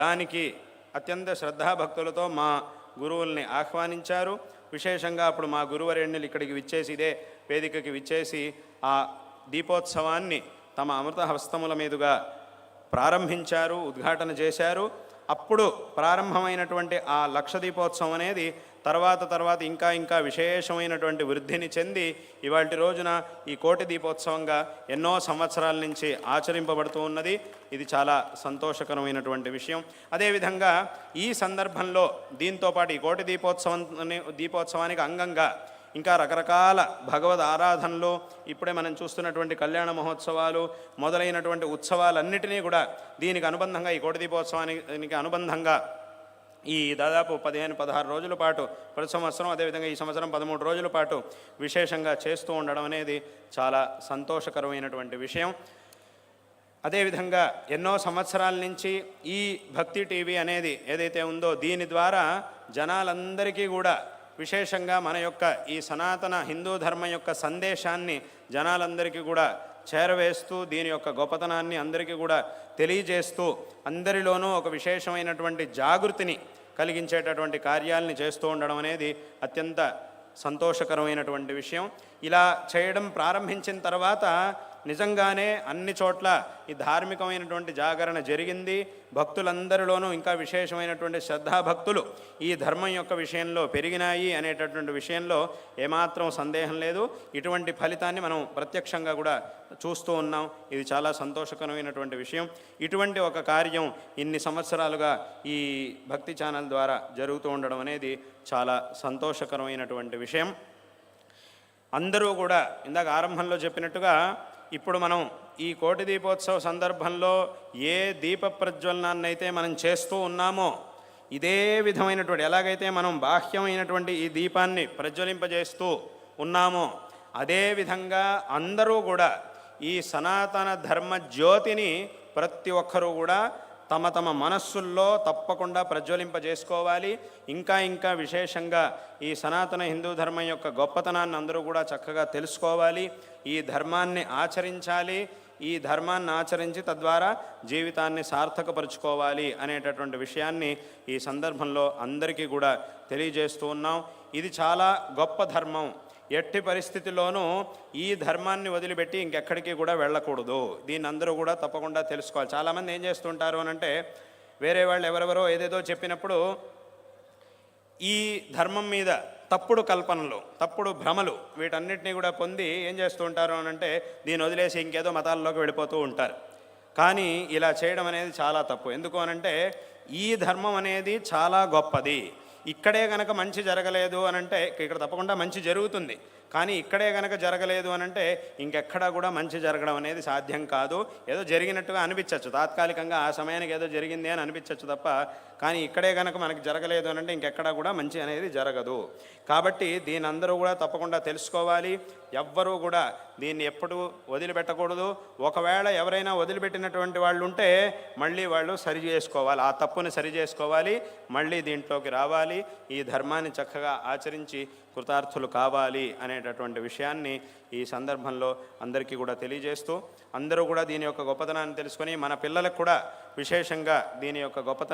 దానికి అత్యంత శ్రద్ధాభక్తులతో మా గురువుల్ని ఆహ్వానించారు. విశేషంగా అప్పుడు మా గురువరేణ్యులు ఇక్కడికి విచ్చేసి, ఇదే వేదికకి విచ్చేసి ఆ దీపోత్సవాన్ని తమ అమృత హస్తముల మీదుగా ప్రారంభించారు, ఉద్ఘాటన చేశారు. అప్పుడు ప్రారంభమైనటువంటి ఆ లక్ష దీపోత్సవం అనేది తర్వాత ఇంకా విశేషమైనటువంటి వృద్ధిని చెంది ఇవాల్టి రోజున ఈ కోటి దీపోత్సవంగా ఎన్నో సంవత్సరాల నుంచి ఆచరింపబడుతూ ఉన్నది. ఇది చాలా సంతోషకరమైనటువంటి విషయం. అదేవిధంగా ఈ సందర్భంలో దీంతోపాటు ఈ కోటి దీపోత్సవానికి అంగంగా ఇంకా రకరకాల భగవద్ ఆరాధనలు, ఇప్పుడే మనం చూస్తున్నటువంటి కళ్యాణ మహోత్సవాలు మొదలైనటువంటి ఉత్సవాలన్నిటినీ కూడా దీనికి అనుబంధంగా, ఈ కోటి దీపోత్సవానికి అనుబంధంగా ఈ దాదాపు 15-16 రోజుల పాటు ప్రతి సంవత్సరం, అదేవిధంగా ఈ సంవత్సరం 13 రోజుల పాటు విశేషంగా చేస్తూ ఉండడం అనేది చాలా సంతోషకరమైనటువంటి విషయం. అదేవిధంగా ఎన్నో సంవత్సరాల నుంచి ఈ భక్తి టీవీ అనేది ఏదైతే ఉందో దీని ద్వారా జనాలందరికీ కూడా విశేషంగా మన యొక్క ఈ సనాతన హిందూ ధర్మం యొక్క సందేశాన్ని జనాలందరికీ కూడా చేరవేస్తూ, దీని యొక్క గొప్పతనాన్ని అందరికీ కూడా తెలియజేస్తూ, అందరిలోనూ ఒక విశేషమైనటువంటి జాగృతిని కలిగించేటటువంటి కార్యాలని చేస్తూ ఉండడం అనేది అత్యంత సంతోషకరమైనటువంటి విషయం. ఇలా చేయడం ప్రారంభించిన తర్వాత నిజంగానే అన్ని చోట్ల ఈ ధార్మికమైనటువంటి జాగరణ జరిగింది. భక్తులందరిలోనూ ఇంకా విశేషమైనటువంటి శ్రద్ధాభక్తులు ఈ ధర్మం యొక్క విషయంలో పెరిగినాయి అనేటటువంటి విషయంలో ఏమాత్రం సందేహం లేదు. ఇటువంటి ఫలితాన్ని మనం ప్రత్యక్షంగా కూడా చూస్తూ ఉన్నాం. ఇది చాలా సంతోషకరమైనటువంటి విషయం. ఇటువంటి ఒక కార్యం ఇన్ని సంవత్సరాలుగా ఈ భక్తి ఛానల్ ద్వారా జరుగుతూ ఉండడం అనేది చాలా సంతోషకరమైనటువంటి విషయం. అందరూ కూడా ఇందాక ఆరంభంలో చెప్పినట్టుగా ఇప్పుడు మనం ఈ కోటి దీపోత్సవ సందర్భంలో ఏ దీప ప్రజ్వలనాన్ని అయితే మనం చేస్తూ ఉన్నామో, ఇదే విధమైనటువంటి ఎలాగైతే మనం బాహ్యమైనటువంటి ఈ దీపాన్ని ప్రజ్వలింపజేస్తూ ఉన్నామో, అదేవిధంగా అందరూ కూడా ఈ సనాతన ధర్మ జ్యోతిని ప్రతి ఒక్కరూ కూడా తమ తమ మనస్సుల్లో తప్పకుండా ప్రజ్వలింపజేసుకోవాలి. ఇంకా విశేషంగా ఈ సనాతన హిందూ ధర్మం యొక్క గొప్పతనాన్ని అందరూ కూడా చక్కగా తెలుసుకోవాలి. ఈ ధర్మాన్ని ఆచరించాలి. ఈ ధర్మాన్ని ఆచరించి తద్వారా జీవితాన్ని సార్థకపరుచుకోవాలి అనేటటువంటి విషయాన్ని ఈ సందర్భంలో అందరికీ కూడా తెలియజేస్తూ ఉన్నాం. ఇది చాలా గొప్ప ధర్మం. ఎట్టి పరిస్థితిలోనూ ఈ ధర్మాన్ని వదిలిపెట్టి ఇంకెక్కడికి కూడా వెళ్ళకూడదు. దీన్ని అందరూ కూడా తప్పకుండా తెలుసుకోవాలి. చాలామంది ఏం చేస్తుంటారు అనంటే, వేరే వాళ్ళు ఎవరెవరో ఏదేదో చెప్పినప్పుడు ఈ ధర్మం మీద తప్పుడు కల్పనలు, తప్పుడు భ్రమలు, వీటన్నిటినీ కూడా పొంది ఏం చేస్తూ ఉంటారు అనంటే దీన్ని వదిలేసి ఇంకేదో మతాల్లోకి వెళ్ళిపోతూ ఉంటారు. కానీ ఇలా చేయడం అనేది చాలా తప్పు. ఎందుకు అనంటే ఈ ధర్మం అనేది చాలా గొప్పది. ఇక్కడే గనక మంచి జరగలేదు అనంటే, ఇక్కడ తప్పకుండా మంచి జరుగుతుంది, కానీ ఇక్కడే గనక జరగలేదు అనంటే ఇంకెక్కడా కూడా మంచి జరగడం అనేది సాధ్యం కాదు. ఏదో జరిగినట్టుగా అనిపించవచ్చు, తాత్కాలికంగా ఆ సమయానికి ఏదో జరిగింది అని అనిపించవచ్చు తప్ప, కానీ ఇక్కడే గనక మనకి జరగలేదు అనంటే ఇంకెక్కడా కూడా మంచి అనేది జరగదు. కాబట్టి దీని అందరూ కూడా తప్పకుండా తెలుసుకోవాలి. ఎవ్వరూ కూడా దీన్ని ఎప్పుడు వదిలిపెట్టకూడదు. ఒకవేళ ఎవరైనా వదిలిపెట్టినటువంటి వాళ్ళు ఉంటే మళ్ళీ వాళ్ళు సరి చేసుకోవాలి, ఆ తప్పుని సరి చేసుకోవాలి, మళ్ళీ దీంట్లోకి రావాలి, ఈ ధర్మాన్ని చక్కగా ఆచరించి కృతార్థులు కావాలి అనేటటువంటి విషయాన్ని ఈ సందర్భంలో అందరికీ కూడా తెలియజేస్తూ, అందరూ కూడా దీని యొక్క గొప్పతనాన్ని తెలుసుకొని మన పిల్లలకు కూడా విశేషంగా దీని యొక్క గొప్పతనం